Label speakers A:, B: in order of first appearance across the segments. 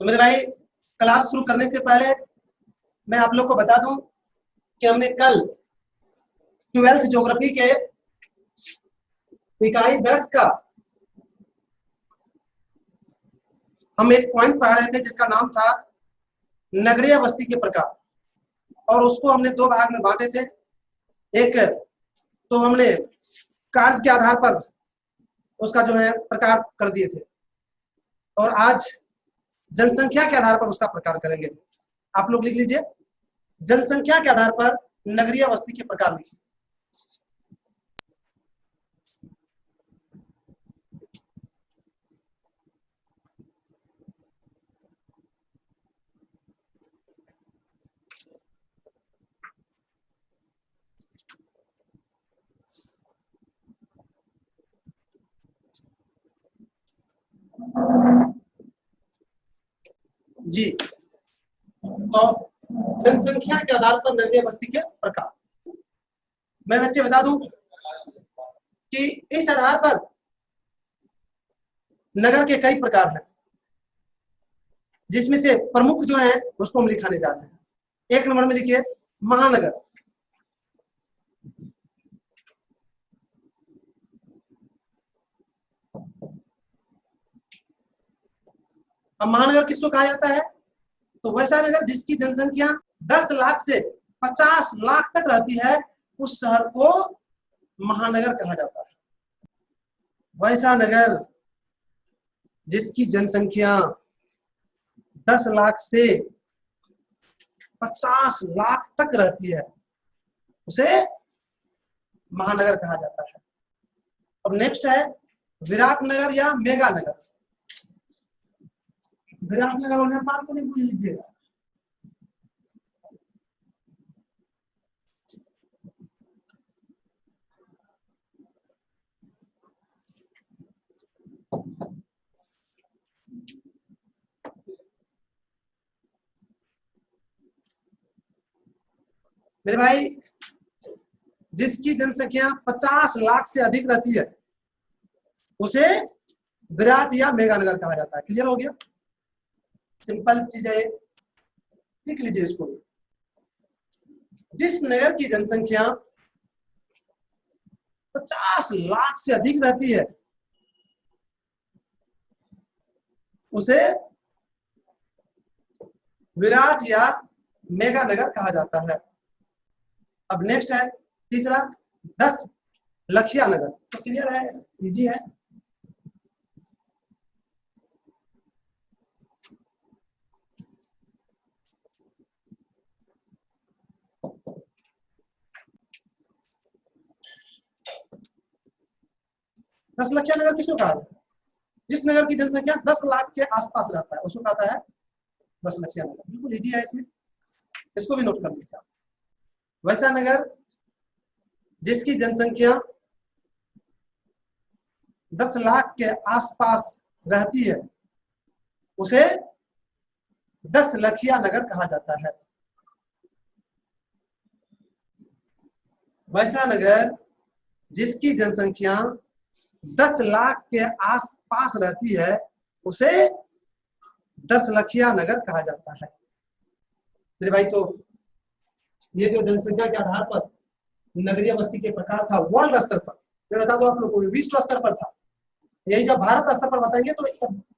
A: तो मेरे भाई, क्लास शुरू करने से पहले मैं आप लोग को बता दूं कि हमने कल 12th ज्योग्राफी के इकाई 10 का हम एक पॉइंट पढ़ा रहे थे जिसका नाम था नगरीय बस्ती के प्रकार, और उसको हमने दो भाग में बांटे थे। एक तो हमने कार्य के आधार पर उसका जो है प्रकार कर दिए थे, और आज जनसंख्या के आधार पर उसका प्रकार करेंगे। आप लोग लिख लीजिए, जनसंख्या के आधार पर नगरीय बस्ती के प्रकार लिखिए। जी, तो जनसंख्या के आधार पर नगरीय बस्ती के प्रकार मैं बच्चे बता दूं कि इस आधार पर नगर के कई प्रकार हैं, जिसमें से प्रमुख जो है उसको हम लिखाने जा रहे हैं। एक नंबर में लिखिए महानगर। अब महानगर किसको कहा जाता है? तो वैसा नगर जिसकी जनसंख्या 10 लाख से 50 लाख तक रहती है, उस शहर को महानगर कहा जाता है। वैसा नगर जिसकी जनसंख्या 10 लाख से 50 लाख तक रहती है, उसे महानगर कहा जाता है। अब नेक्स्ट है विराट नगर या मेगा नगर। विराट नगर और नेपाल को नहीं भूल लीजिएगा। मेरे भाई, जिसकी जनसंख्या 50 लाख से अधिक रहती है, उसे विराट या मेगा नगर कहा जाता है। क्लियर हो गया? सिंपल चीज है, लिख लीजिए इसको। जिस नगर की जनसंख्या 50 लाख से अधिक रहती है, उसे विराट या मेगा नगर कहा जाता है। अब नेक्स्ट है तीसरा 10 लखिया नगर। तो क्लियर है, इजी है। दस लखिया नगर किसको कहा जाता है? जिस नगर की जनसंख्या 10 लाख के आसपास रहता है, उसको कहता है 10 लखिया नगर। बिल्कुल इजी है, इसमें इसको भी नोट कर लीजिए। वैसा नगर जिसकी जनसंख्या 10 लाख के आसपास रहती है, उसे 10 लखिया नगर कहा जाता है। वैसा नगर जिसकी जनसंख्या 10 लाख के आसपास रहती है, उसे 10 लखिया नगर कहा जाता है। मेरे भाई, तो ये जो जनसंख्या के आधार पर नगरीय बस्ती के प्रकार था वर्ल्ड स्तर पर, मैं बता दूं आप लोग को, विश्व स्तर पर था। यही जब भारत स्तर पर बताएंगे तो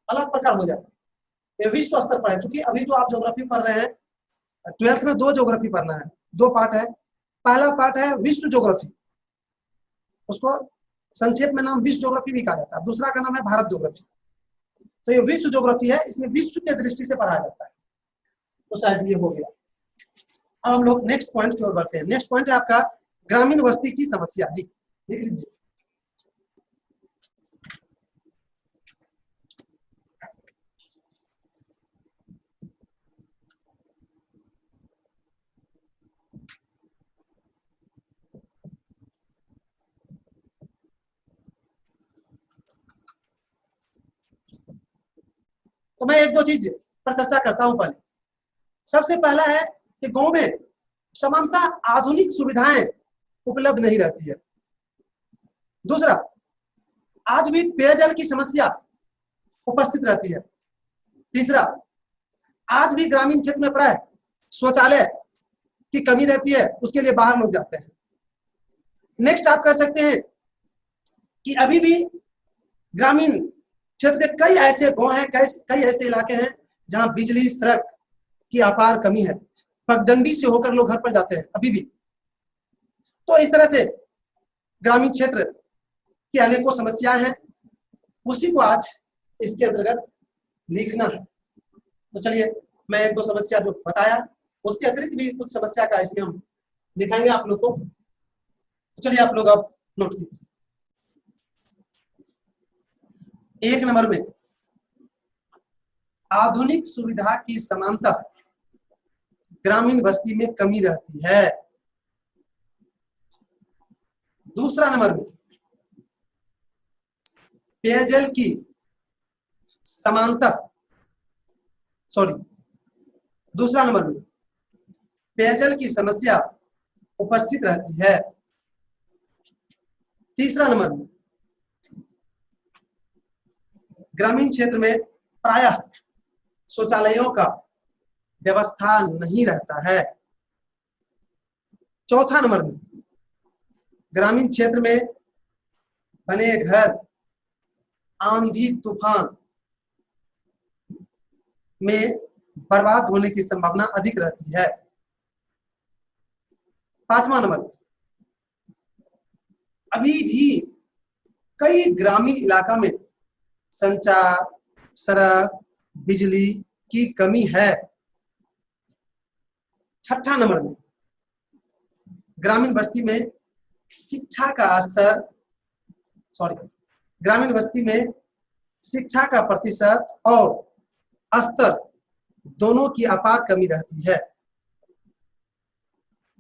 A: अलग प्रकार हो जाएगा। ये विश्व स्तर पर है, क्योंकि अभी जो आप ज्योग्राफी पढ़ रहे हैं, 12th में 2 ज्योग्राफी पढ़ना है, 2 पार्ट है। पहला पार्ट है विश्व ज्योग्राफी, उसको संक्षेप में नाम विश्व ज्योग्राफी भी कहा जाता है। दूसरा का नाम है भारत ज्योग्राफी। तो ये विश्व ज्योग्राफी है, इसमें विश्व की दृष्टि से पढ़ा जाता है। तो शायद ये हो गया। अब हम लोग नेक्स्ट पॉइंट की ओर बढ़ते हैं। नेक्स्ट पॉइंट है आपका ग्रामीण बस्ती की समस्या। जी, लिख लीजिए। तो मैं एक दो चीज पर चर्चा करता हूं। पहले सबसे पहला है कि गांव में सामान्यतः आधुनिक सुविधाएं उपलब्ध नहीं रहती है। दूसरा, आज भी पेयजल की समस्या उपस्थित रहती है। तीसरा, आज भी ग्रामीण क्षेत्र में प्राय शौचालय की कमी रहती है, उसके लिए बाहर लोग जाते हैं। नेक्स्ट आप कह सकते हैं कि अभी भी ग्रामीण क्षेत्र के कई ऐसे गांव हैं, कई ऐसे इलाके हैं जहां बिजली सड़क की अपार कमी है, पगडंडी से होकर लोग घर पर जाते हैं अभी भी। तो इस तरह से ग्रामीण क्षेत्र की अनेकों समस्याएं हैं, उसी को आज इसके अंतर्गत लिखना है। तो चलिए मैं एक दो समस्या जो बताया उसके अतिरिक्त भी कुछ समस्या का इसमें हम दिखाएंगे आप लोग को। तो चलिए आप लोग अब नोट कीजिए। 1 नंबर में आधुनिक सुविधा की समानता ग्रामीण बस्ती में कमी रहती है। दूसरा नंबर में पेयजल की समानता दूसरा नंबर में पेयजल की समस्या उपस्थित रहती है। तीसरा नंबर में ग्रामीण क्षेत्र में प्रायः शौचालयों का व्यवस्था नहीं रहता है। चौथा नंबर में ग्रामीण क्षेत्र में बने घर आंधी तूफान में बर्बाद होने की संभावना अधिक रहती है। पांचवा नंबर, अभी भी कई ग्रामीण इलाका में संचार, सड़क, बिजली की कमी है। छठा नंबर में ग्रामीण बस्ती में शिक्षा का स्तर ग्रामीण बस्ती में शिक्षा का प्रतिशत और स्तर दोनों की अपार कमी रहती है।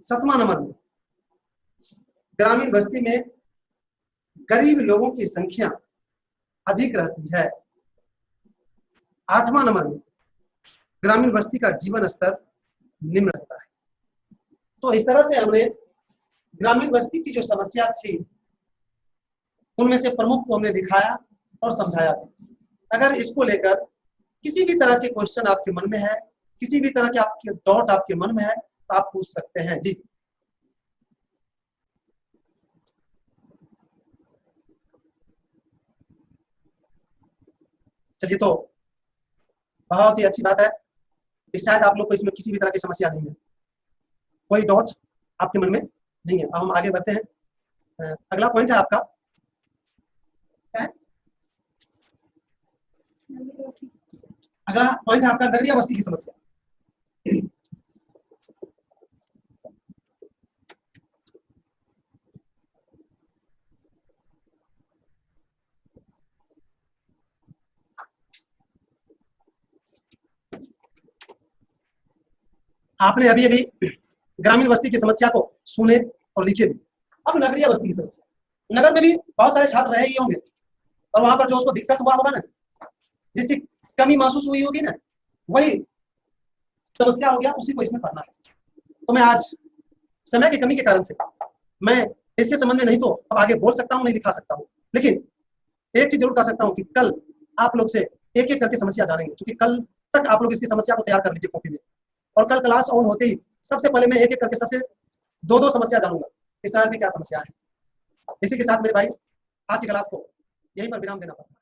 A: सातवां नंबर में ग्रामीण बस्ती में गरीब लोगों की संख्या अधिक रहती है। आठवां नंबर में ग्रामीण बस्ती का जीवन स्तर निम्न रहता है। तो इस तरह से हमने ग्रामीण बस्ती की जो समस्या थी उनमें से प्रमुख को हमने दिखाया और समझाया। अगर इसको लेकर किसी भी तरह के क्वेश्चन आपके मन में है, किसी भी तरह के आपके डाउट आपके मन में है तो आप पूछ सकते हैं जी। चलिए, तो बहुत ही अच्छी बात है कि शायद आप लोग को इसमें किसी भी तरह की समस्या नहीं है, कोई डाउट आपके मन में नहीं है। अब हम आगे बढ़ते हैं। अगला पॉइंट है आपका अगला पॉइंट है आपका नगरीय बस्ती की समस्या। आपने अभी अभी ग्रामीण बस्ती की समस्या को सुने और लिखे भी। अब नगरीय बस्ती की समस्या, नगर में भी बहुत सारे छात्र रहे ही होंगे और वहां पर जो उसको दिक्कत हुआ होगा ना, जिसकी कमी महसूस हुई होगी ना, वही समस्या हो गया, उसी को इसमें पढ़ना है। तो मैं आज समय की कमी के कारण से मैं इसके संबंध में नहीं तो अब आगे बोल सकता हूँ, नहीं दिखा सकता हूँ, लेकिन एक चीज जरूर कह सकता हूँ कि कल आप लोग से एक एक करके समस्या जानेंगे, क्योंकि कल तक आप लोग इसकी समस्या को तैयार कर लीजिए कॉपी में, और कल क्लास ऑन होते ही सबसे पहले मैं एक एक करके सबसे दो समस्या जानूंगा कि सर की क्या समस्या है। इसी के साथ मेरे भाई आज की क्लास को यहीं पर विराम देना पड़ता है।